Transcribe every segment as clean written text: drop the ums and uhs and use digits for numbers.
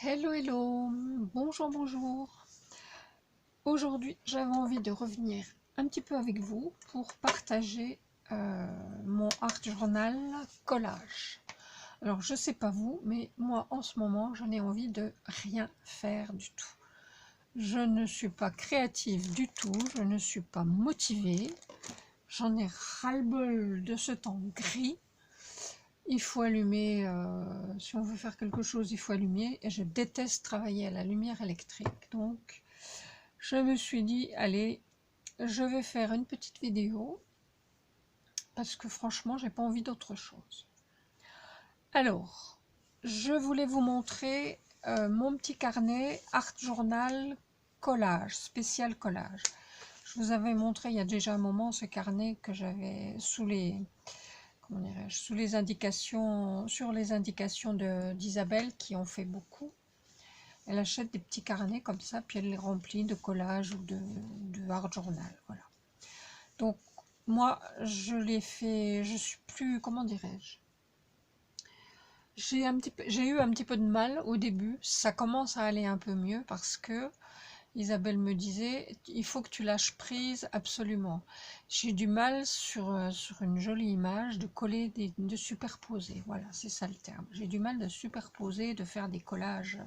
Hello, hello, bonjour, bonjour. Aujourd'hui, j'avais envie de revenir un petit peu avec vous pour partager mon art journal collage. Alors, je sais pas vous, mais moi, en ce moment, je n'ai envie de rien faire du tout. Je ne suis pas créative du tout, je ne suis pas motivée. J'en ai ras-le-bol de ce temps gris. Il faut allumer, si on veut faire quelque chose, il faut allumer. Et je déteste travailler à la lumière électrique. Donc, je me suis dit, allez, je vais faire une petite vidéo. Parce que franchement, j'ai pas envie d'autre chose. Alors, je voulais vous montrer mon petit carnet Art Journal Collage, spécial collage. Je vous avais montré il y a déjà un moment ce carnet que j'avais sous les... Comment dirais-je, sous les indications, sur les indications d'Isabelle qui ont fait beaucoup. Elle achète des petits carnets comme ça, puis elle les remplit de collages ou de art journal. Voilà. Donc, moi, je l'ai fait, je suis plus, comment dirais-je, j'ai eu un petit peu de mal au début. Ça commence à aller un peu mieux parce que Isabelle me disait, il faut que tu lâches prise absolument. J'ai du mal sur une jolie image de coller, de superposer. Voilà, c'est ça le terme. J'ai du mal de superposer, de faire des collages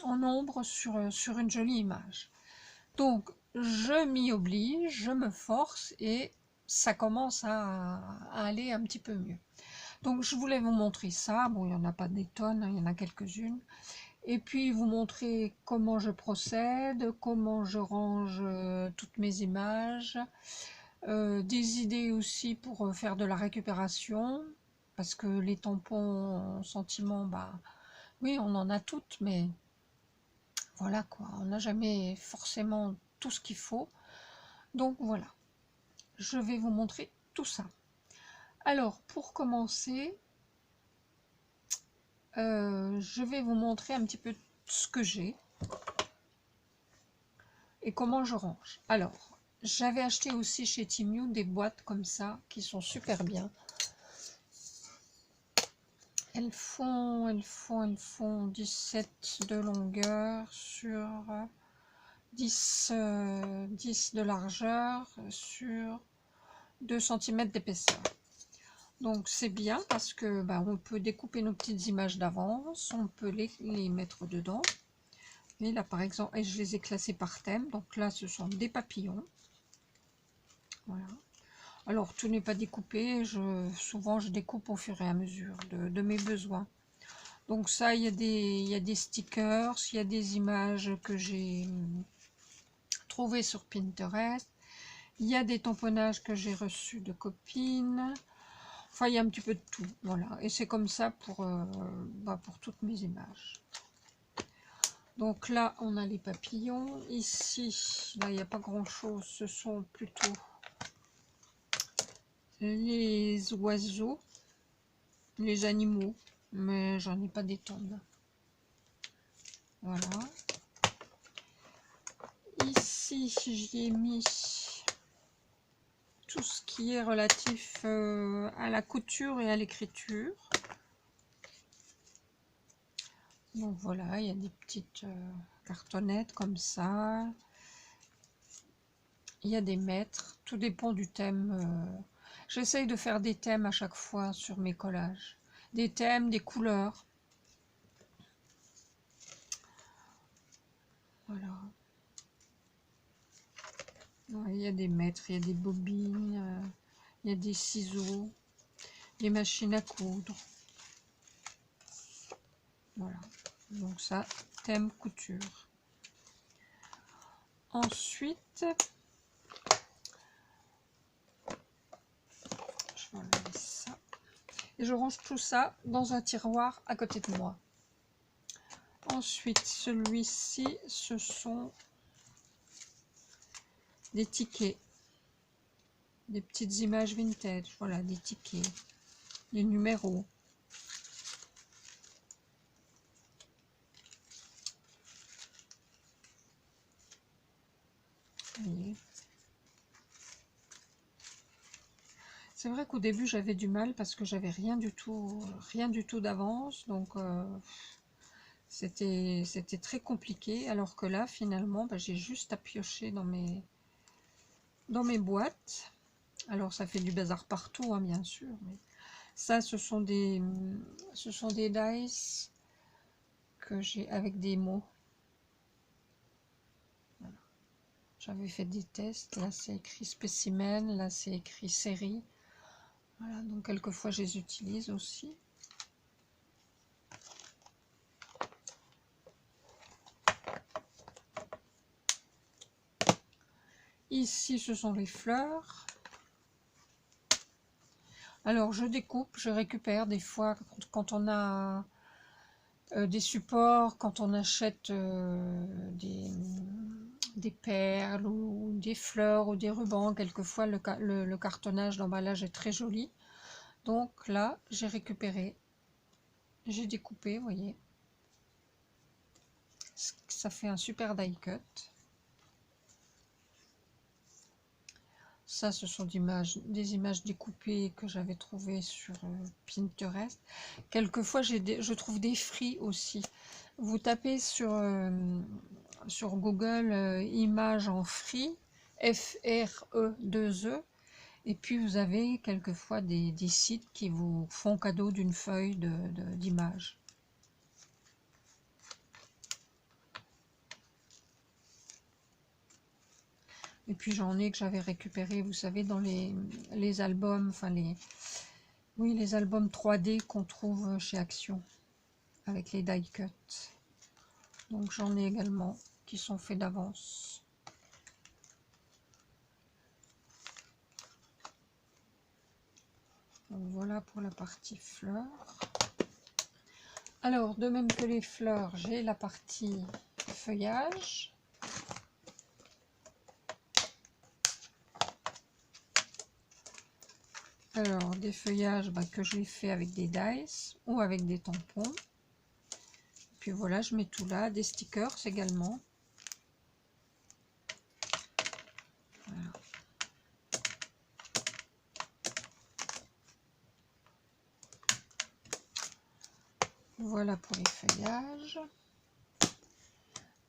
en ombre sur une jolie image. Donc, je m'y oblige, je me force et ça commence à aller un petit peu mieux. Donc, je voulais vous montrer ça. Bon, il n'y en a pas des tonnes, hein, il y en a quelques-unes. Et puis vous montrer comment je procède, comment je range toutes mes images, des idées aussi pour faire de la récupération, parce que les tampons sentiments, bah oui, on en a toutes, mais voilà quoi, on n'a jamais forcément tout ce qu'il faut. Donc voilà, je vais vous montrer tout ça. Alors pour commencer, je vais vous montrer un petit peu ce que j'ai et comment je range. Alors, j'avais acheté aussi chez Temu des boîtes comme ça qui sont super bien. Elles font 17 de longueur sur 10 de largeur sur 2 cm d'épaisseur. Donc c'est bien parce que bah, on peut découper nos petites images d'avance, on peut les mettre dedans. Et là par exemple, et je les ai classés par thème, donc là ce sont des papillons. Voilà. Alors tout n'est pas découpé, souvent je découpe au fur et à mesure de mes besoins. Donc ça, il y a des stickers, il y a des images que j'ai trouvées sur Pinterest, il y a des tamponnages que j'ai reçus de copines, enfin il y a un petit peu de tout, voilà. Et c'est comme ça pour toutes mes images. Donc là, on a les papillons. Ici, là, il n'y a pas grand-chose, ce sont plutôt les oiseaux, les animaux, mais j'en ai pas des tonnes. Voilà. Ici, j'y ai mis tout ce qui est relatif à la couture et à l'écriture. Donc voilà, il y a des petites cartonnettes comme ça. Il y a des mètres, tout dépend du thème. J'essaye de faire des thèmes à chaque fois sur mes collages. Des thèmes, des couleurs. Voilà. Il y a des mètres, il y a des bobines, il y a des ciseaux, des machines à coudre. Voilà. Donc ça, thème couture. Ensuite, je vais enlever ça. Et je range tout ça dans un tiroir à côté de moi. Ensuite, celui-ci, ce sont des tickets. Des petites images vintage. Voilà, des tickets. Des numéros. C'est vrai qu'au début j'avais du mal parce que j'avais rien du tout d'avance, donc c'était très compliqué, alors que là finalement bah, j'ai juste à piocher dans mes boîtes. Alors ça fait du bazar partout, hein, bien sûr, mais ça ce sont des dice que j'ai avec des mots. Voilà. J'avais fait des tests, là c'est écrit spécimen, là c'est écrit série. Voilà, donc quelquefois je les utilise aussi. Ici ce sont les fleurs. Alors je découpe, je récupère des fois quand on a des supports, quand on achète des perles ou des fleurs ou des rubans. Quelquefois le cartonnage d'emballage est très joli. Donc là j'ai récupéré, j'ai découpé, vous voyez. Ça fait un super die cut. Ça, ce sont des images découpées que j'avais trouvées sur Pinterest. Quelquefois, je trouve des fris aussi. Vous tapez sur Google images en fris, F-R-E-2-E, et puis vous avez quelquefois des sites qui vous font cadeau d'une feuille d'images. Et puis j'en ai que j'avais récupéré, vous savez, dans les albums, enfin les albums 3D qu'on trouve chez Action, avec les die cuts. Donc j'en ai également qui sont faits d'avance. Donc voilà pour la partie fleurs. Alors, de même que les fleurs, j'ai la partie feuillage. Alors, des feuillages que je fait avec des dice ou avec des tampons. Puis voilà, je mets tout là, des stickers également. Voilà. Voilà pour les feuillages.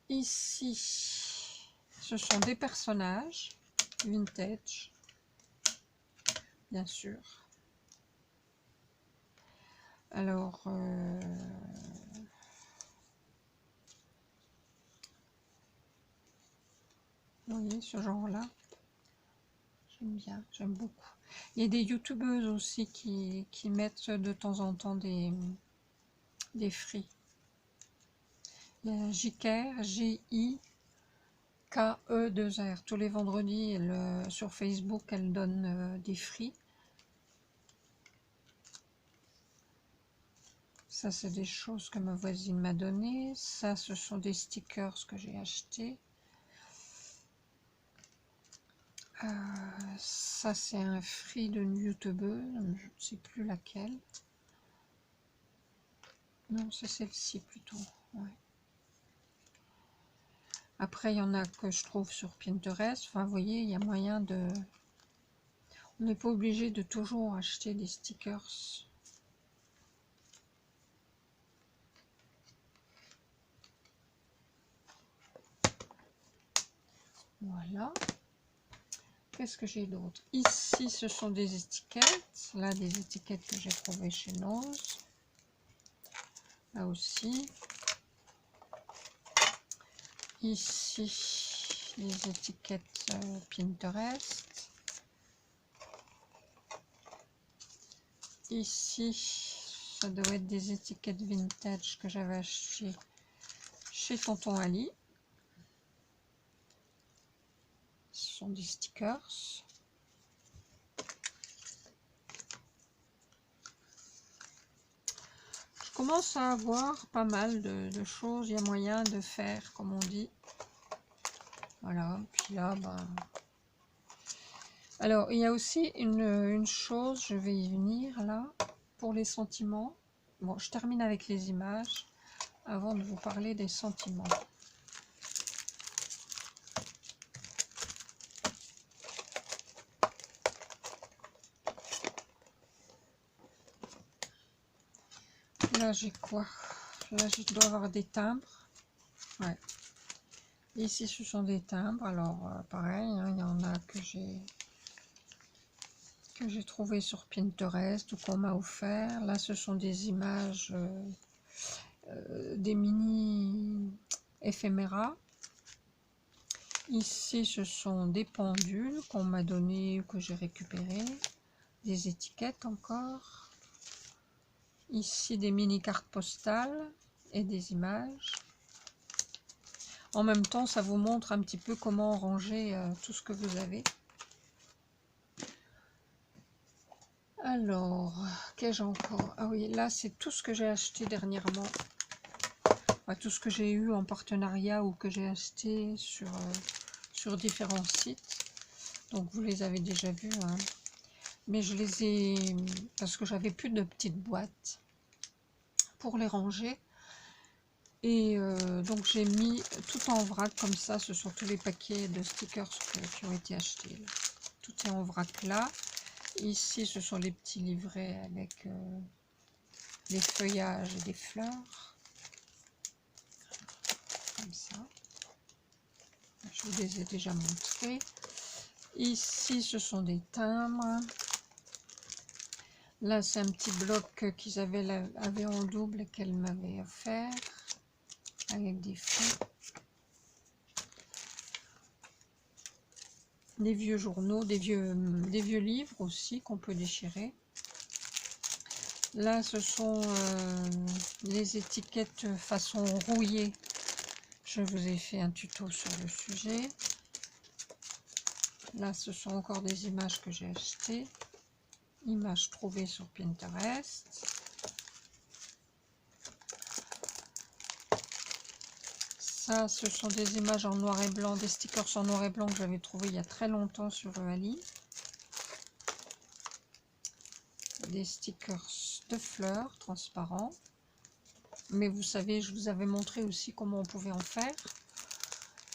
Ici, ce sont des personnages vintage, bien sûr. Alors, vous voyez ce genre-là, j'aime bien, j'aime beaucoup. Il y a des youtubeuses aussi qui mettent de temps en temps des fris. Il y a Jiker, J-I-K-E-2-R. Tous les vendredis, sur Facebook, elle donne des fris. Ça, c'est des choses que ma voisine m'a donné. Ça, ce sont des stickers que j'ai achetés. Ça, c'est un free d'une youtubeuse, je ne sais plus laquelle. Non, c'est celle-ci plutôt. Ouais. Après, il y en a que je trouve sur Pinterest. Enfin, vous voyez, il y a moyen de... On n'est pas obligé de toujours acheter des stickers. Voilà. Qu'est-ce que j'ai d'autre? Ici, ce sont des étiquettes. Là, des étiquettes que j'ai trouvées chez Nose. Là aussi. Ici, les étiquettes Pinterest. Ici, ça doit être des étiquettes vintage que j'avais achetées chez Tonton Ali. Ce sont des stickers. Je commence à avoir pas mal de choses. Il y a moyen de faire, comme on dit. Voilà, puis là, alors, il y a aussi une chose, je vais y venir là, pour les sentiments. Bon, je termine avec les images, avant de vous parler des sentiments. Là j'ai quoi? Là je dois avoir des timbres. Ouais. Ici ce sont des timbres. Alors pareil, hein, il y en a que j'ai trouvé sur Pinterest ou qu'on m'a offert. Là ce sont des images, des mini éphéméras. Ici ce sont des pendules qu'on m'a donné, que j'ai récupéré, des étiquettes encore. Ici des mini cartes postales et des images. En même temps ça vous montre un petit peu comment ranger tout ce que vous avez. Alors, qu'ai-je encore? Ah oui, là c'est tout ce que j'ai acheté dernièrement. Enfin, tout ce que j'ai eu en partenariat ou que j'ai acheté sur différents sites. Donc vous les avez déjà vus, hein. Mais je les ai, parce que j'avais plus de petites boîtes pour les ranger. Et donc j'ai mis tout en vrac comme ça. Ce sont tous les paquets de stickers qui ont été achetés. Là. Tout est en vrac là. Ici ce sont les petits livrets avec les feuillages et des fleurs. Comme ça. Je vous les ai déjà montrés. Ici ce sont des timbres. Là c'est un petit bloc qu'ils avaient en double et qu'elle m'avait offert. Avec des fonds. Des vieux journaux, des vieux livres aussi qu'on peut déchirer. Là ce sont les étiquettes façon rouillée. Je vous ai fait un tuto sur le sujet. Là ce sont encore des images que j'ai achetées. Images trouvées sur Pinterest. Ça, ce sont des images en noir et blanc, des stickers en noir et blanc que j'avais trouvé il y a très longtemps sur Ali. Des stickers de fleurs transparents. Mais vous savez, je vous avais montré aussi comment on pouvait en faire.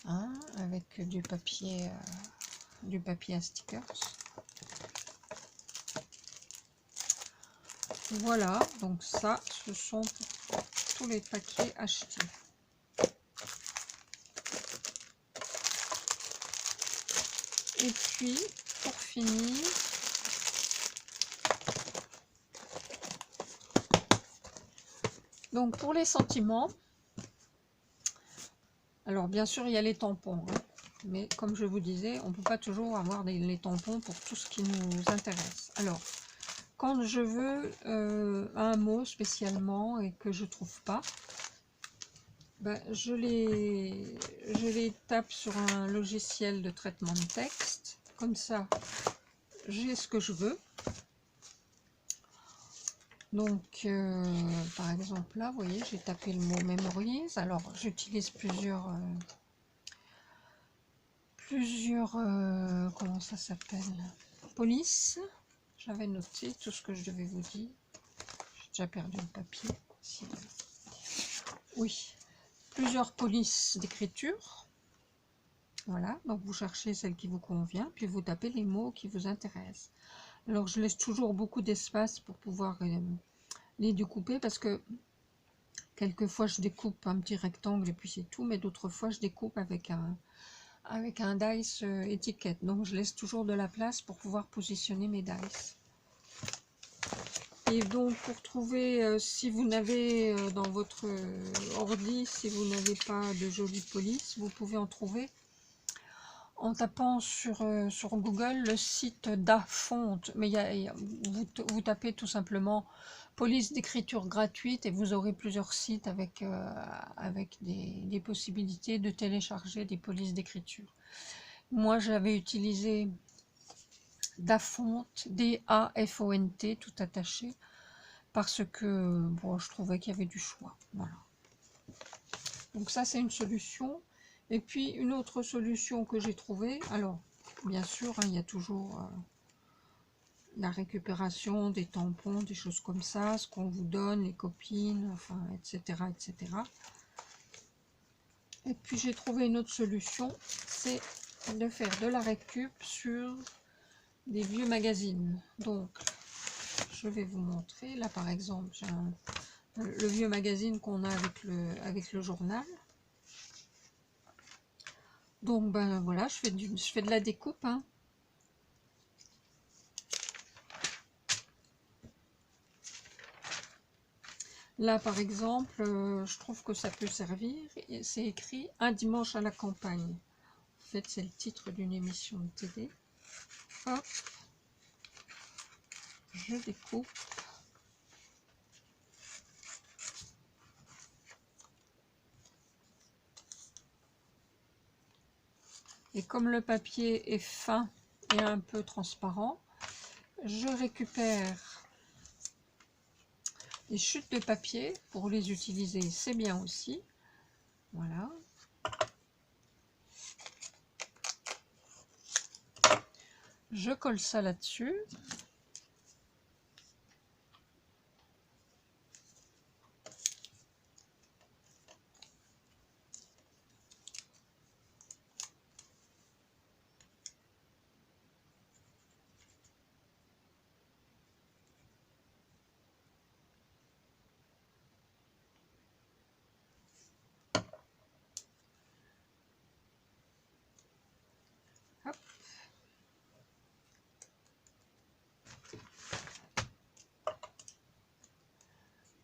Hein, avec du papier à stickers. Voilà, donc ça, ce sont tous les paquets achetés. Et puis, pour finir, donc pour les sentiments, alors bien sûr il y a les tampons, hein, mais comme je vous disais, on ne peut pas toujours avoir les tampons pour tout ce qui nous intéresse. Alors, quand je veux un mot spécialement et que je trouve pas, ben, je les tape sur un logiciel de traitement de texte. Comme ça, j'ai ce que je veux. Donc, par exemple, là, vous voyez, j'ai tapé le mot mémorise. Alors, j'utilise plusieurs comment ça s'appelle? Police. J'avais noté tout ce que je devais vous dire. J'ai déjà perdu le papier. Si. Oui. Plusieurs polices d'écriture. Voilà, donc vous cherchez celle qui vous convient, puis vous tapez les mots qui vous intéressent. Alors je laisse toujours beaucoup d'espace pour pouvoir les découper, parce que quelquefois je découpe un petit rectangle et puis c'est tout, mais d'autres fois je découpe avec un dice étiquette. Donc je laisse toujours de la place pour pouvoir positionner mes dice. Et donc pour trouver, si vous n'avez dans votre ordi, si vous n'avez pas de jolies polices, vous pouvez en trouver en tapant sur Google le site d'Afont. Mais vous tapez tout simplement police d'écriture gratuite et vous aurez plusieurs sites avec des possibilités de télécharger des polices d'écriture. Moi j'avais utilisé Dafont, D-A-F-O-N-T, tout attaché, parce que bon, je trouvais qu'il y avait du choix. Voilà. Donc ça c'est une solution. Et puis une autre solution que j'ai trouvée, alors bien sûr hein, il y a toujours la récupération des tampons, des choses comme ça, ce qu'on vous donne, les copines, enfin etc. etc. Et puis j'ai trouvé une autre solution, c'est de faire de la récup sur des vieux magazines. Donc je vais vous montrer, là par exemple j'ai le vieux magazine qu'on a avec le journal. Donc ben voilà, je fais de la découpe, hein. Là par exemple, je trouve que ça peut servir. C'est écrit un dimanche à la campagne. En fait, c'est le titre d'une émission de télé. Hop, je découpe. Et comme le papier est fin et un peu transparent, je récupère les chutes de papier pour les utiliser, c'est bien aussi. Voilà. Je colle ça là-dessus. Hop.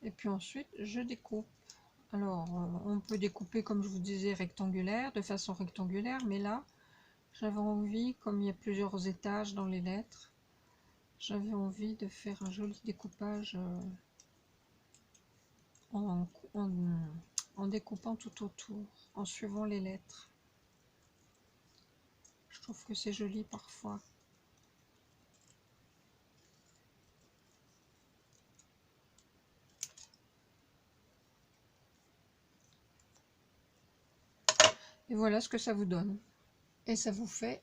Et puis ensuite, je découpe. Alors, on peut découper, comme je vous disais, rectangulaire, de façon rectangulaire, mais là, j'avais envie, comme il y a plusieurs étages dans les lettres, j'avais envie de faire un joli découpage en découpant tout autour, en suivant les lettres. Je trouve que c'est joli parfois. Et voilà ce que ça vous donne. Et ça vous fait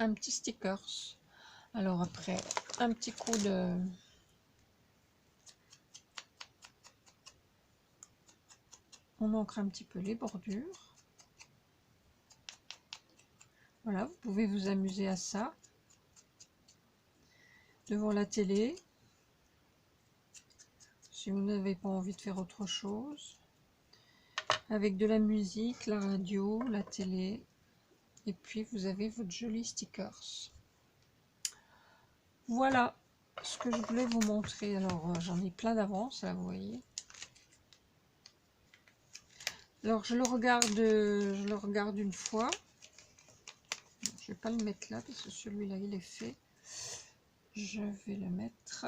un petit stickers. Alors après, un petit coup de... On ancre un petit peu les bordures. Voilà, vous pouvez vous amuser à ça. Devant la télé. Si vous n'avez pas envie de faire autre chose. Avec de la musique, la radio, la télé. Et puis vous avez votre joli stickers. Voilà ce que je voulais vous montrer. Alors j'en ai plein d'avance, là vous voyez. Alors je le regarde une fois. Je vais pas le mettre là parce que celui-là il est fait. Je vais le mettre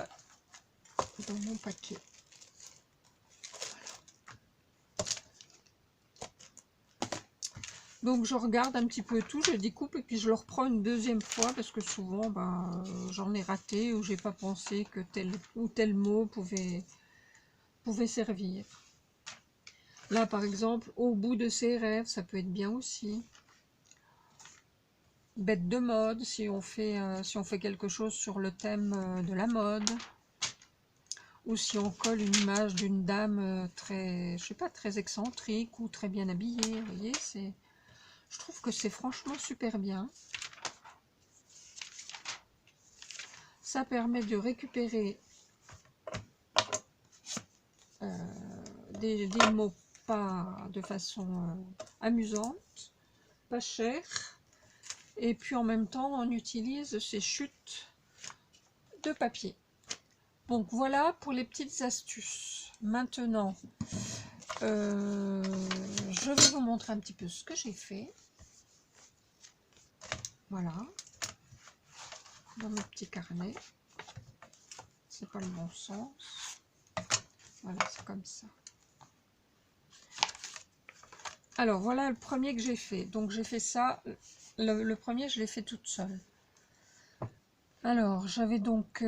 dans mon paquet. Donc je regarde un petit peu tout, je découpe et puis je le reprends une deuxième fois parce que souvent j'en ai raté ou j'ai pas pensé que tel ou tel mot pouvait servir. Là par exemple, au bout de ses rêves, ça peut être bien aussi. Bête de mode, si on fait quelque chose sur le thème de la mode. Ou si on colle une image d'une dame très, je sais pas, très excentrique ou très bien habillée, vous voyez, je trouve que c'est franchement super bien. Ça permet de récupérer des mots pas de façon amusante, pas cher, et puis en même temps on utilise ces chutes de papier. Donc voilà pour les petites astuces. Maintenant, je vais vous montrer un petit peu ce que j'ai fait. Voilà, dans mes petits carnets. C'est pas le bon sens. Voilà, c'est comme ça. Alors voilà le premier que j'ai fait. Donc j'ai fait ça. Le premier, je l'ai fait toute seule. Alors j'avais donc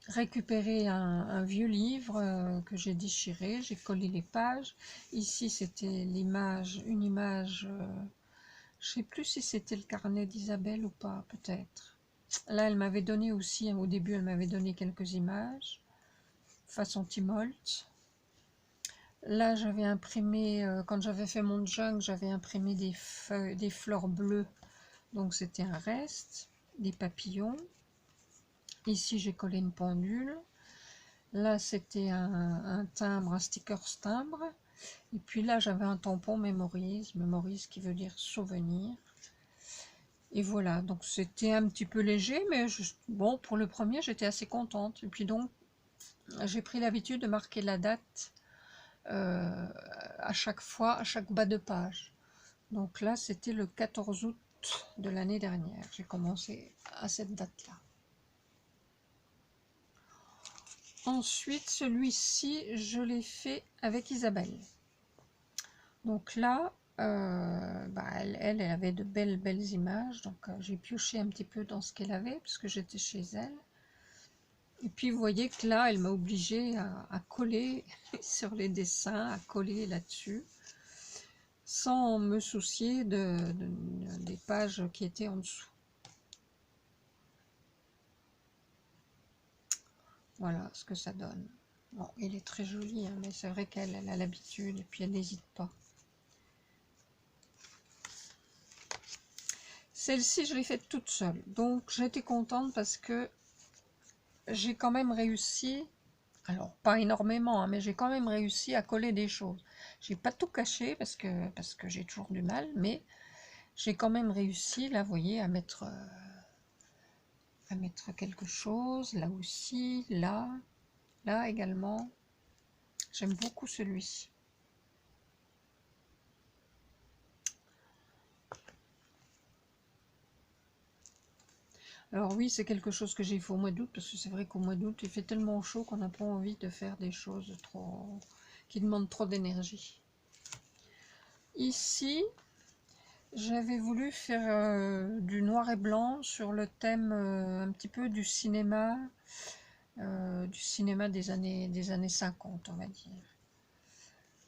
récupéré un vieux livre que j'ai déchiré. J'ai collé les pages. Ici c'était l'image, une image. Je sais plus si c'était le carnet d'Isabelle ou pas, peut-être. Là, elle m'avait donné aussi, au début, elle m'avait donné quelques images, façon Timolt. Là, j'avais imprimé, quand j'avais fait mon junk, j'avais imprimé des feuilles, des fleurs bleues, donc c'était un reste, des papillons. Ici, j'ai collé une pendule. Là, c'était un timbre, un sticker timbre. Et puis là, j'avais un tampon mémorise, mémorise qui veut dire souvenir. Et voilà, donc c'était un petit peu léger, mais bon, pour le premier, j'étais assez contente. Et puis donc, j'ai pris l'habitude de marquer la date à chaque fois, à chaque bas de page. Donc là, c'était le 14 août de l'année dernière. J'ai commencé à cette date-là. Ensuite, celui-ci, je l'ai fait avec Isabelle. Donc là, elle avait de belles images. Donc j'ai pioché un petit peu dans ce qu'elle avait, puisque j'étais chez elle. Et puis vous voyez que là, elle m'a obligée à coller sur les dessins, à coller là-dessus, sans me soucier des pages qui étaient en dessous. Voilà ce que ça donne. Bon, il est très joli, hein, mais c'est vrai qu'elle a l'habitude et puis elle n'hésite pas. Celle-ci, je l'ai faite toute seule. Donc j'étais contente parce que j'ai quand même réussi, alors pas énormément, hein, mais j'ai quand même réussi à coller des choses. J'ai pas tout caché parce que j'ai toujours du mal, mais j'ai quand même réussi, là, vous voyez, à mettre quelque chose, là aussi, là également. J'aime beaucoup celui-ci. Alors oui, c'est quelque chose que j'ai fait au mois d'août, parce que c'est vrai qu'au mois d'août, il fait tellement chaud qu'on n'a pas envie de faire des choses qui demandent trop d'énergie. Ici, j'avais voulu faire du noir et blanc sur le thème un petit peu du cinéma des années 50, on va dire.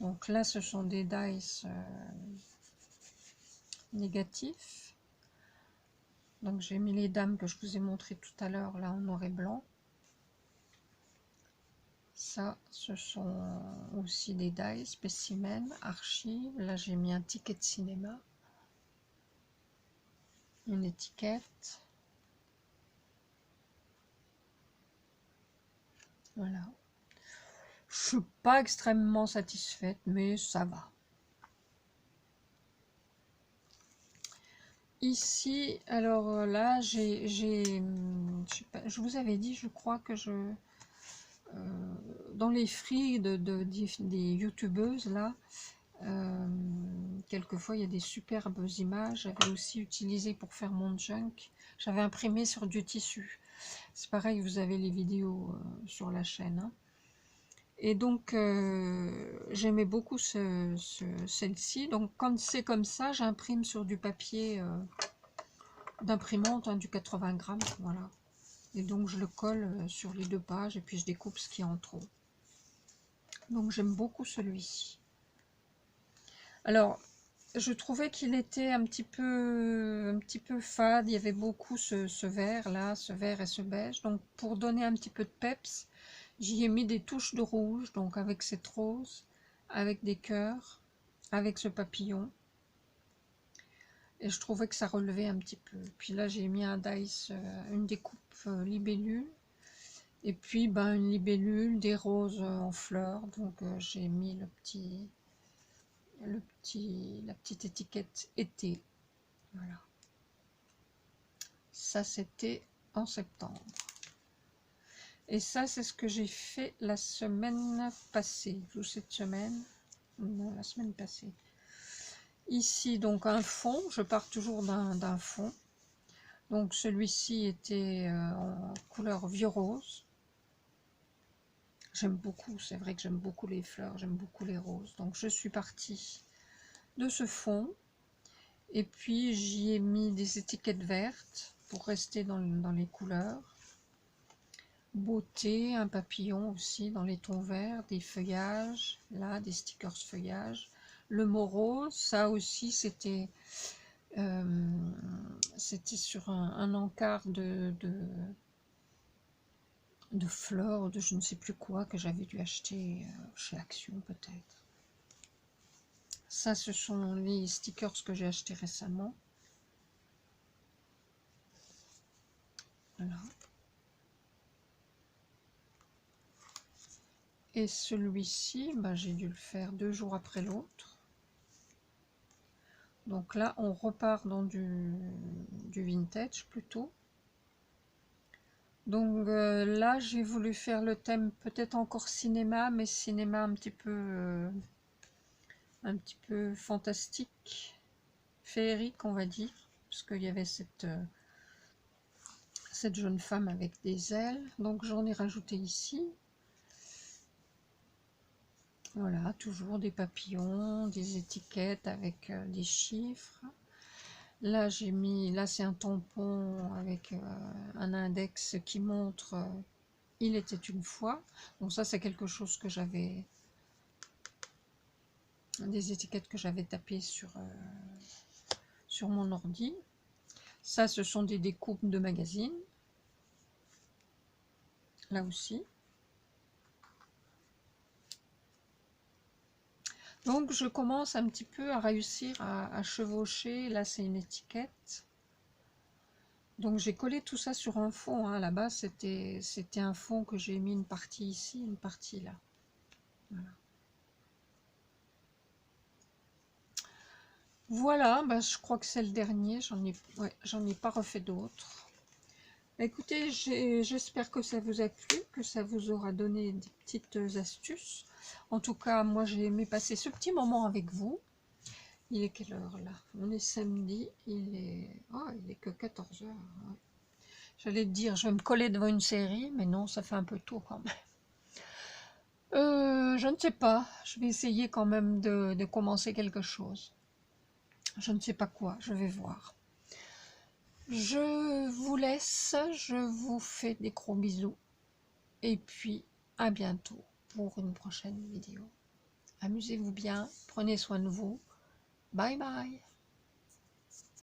Donc là, ce sont des dice négatifs. Donc j'ai mis les dames que je vous ai montrées tout à l'heure, là en noir et blanc. Ça, ce sont aussi des dice, spécimens, archives. Là, j'ai mis un ticket de cinéma, une étiquette. Voilà. Je suis pas extrêmement satisfaite, mais ça va. Ici, alors là, je vous avais dit, je crois que dans les free des youtubeuses là, quelquefois il y a des superbes images. J'avais aussi utilisé pour faire mon junk, j'avais imprimé sur du tissu. C'est pareil, vous avez les vidéos sur la chaîne, hein. Et donc j'aimais beaucoup celle-ci. Donc quand c'est comme ça, j'imprime sur du papier d'imprimante, hein, du 80 grammes, voilà. Et donc je le colle sur les deux pages et puis je découpe ce qui est en trop. Donc j'aime beaucoup celui-ci. Alors, je trouvais qu'il était un petit peu fade. Il y avait beaucoup ce vert là, ce vert et ce beige. Donc pour donner un petit peu de peps, j'y ai mis des touches de rouge, donc avec cette rose, avec des cœurs, avec ce papillon. Et je trouvais que ça relevait un petit peu. Puis là, j'ai mis un dice, une découpe libellule. Et puis une libellule, des roses en fleurs. Donc j'ai mis la petite étiquette été. Voilà. Ça, c'était en septembre. Et ça, c'est ce que j'ai fait la semaine passée. Ou cette semaine. Non, la semaine passée. Ici, donc un fond. Je pars toujours d'un fond. Donc celui-ci était en couleur vieux rose. J'aime beaucoup, c'est vrai que j'aime beaucoup les fleurs, j'aime beaucoup les roses. Donc je suis partie de ce fond. Et puis j'y ai mis des étiquettes vertes pour rester dans les couleurs. Beauté, un papillon aussi dans les tons verts, des feuillages, là des stickers feuillage. Le mot rose, ça aussi c'était sur un encart de fleurs, de je ne sais plus quoi, que j'avais dû acheter chez Action peut-être. Ça, ce sont les stickers que j'ai achetés récemment. Voilà. Et celui-ci, bah, j'ai dû le faire 2 jours après l'autre. Donc là, on repart dans du vintage plutôt. Donc là, j'ai voulu faire le thème peut-être encore cinéma, mais cinéma un petit peu fantastique, féerique, on va dire, parce qu'il y avait cette jeune femme avec des ailes. Donc j'en ai rajouté ici. Voilà, toujours des papillons, des étiquettes avec des chiffres. Là, j'ai mis, là c'est un tampon avec un index qui montre il était une fois. Donc ça, c'est quelque chose que j'avais, des étiquettes que j'avais tapées sur mon ordi. Ça, ce sont des découpes de magazines. Là aussi. Donc je commence un petit peu à réussir à chevaucher. Là, c'est une étiquette. Donc j'ai collé tout ça sur un fond, hein. Là-bas, c'était un fond que j'ai mis une partie ici, une partie là. Voilà. Voilà, bah, je crois que c'est le dernier. J'en ai pas refait d'autres. Écoutez, j'espère que ça vous a plu, que ça vous aura donné des petites astuces. En tout cas, moi j'ai aimé passer ce petit moment avec vous. Il est quelle heure là? On est samedi, il est que 14 h. Ouais. J'allais te dire, je vais me coller devant une série, mais non, ça fait un peu tôt quand même. Je ne sais pas, je vais essayer quand même de commencer quelque chose. Je ne sais pas quoi, je vais voir. Je vous laisse, je vous fais des gros bisous. Et puis, à bientôt pour une prochaine vidéo. Amusez-vous bien, prenez soin de vous. Bye bye.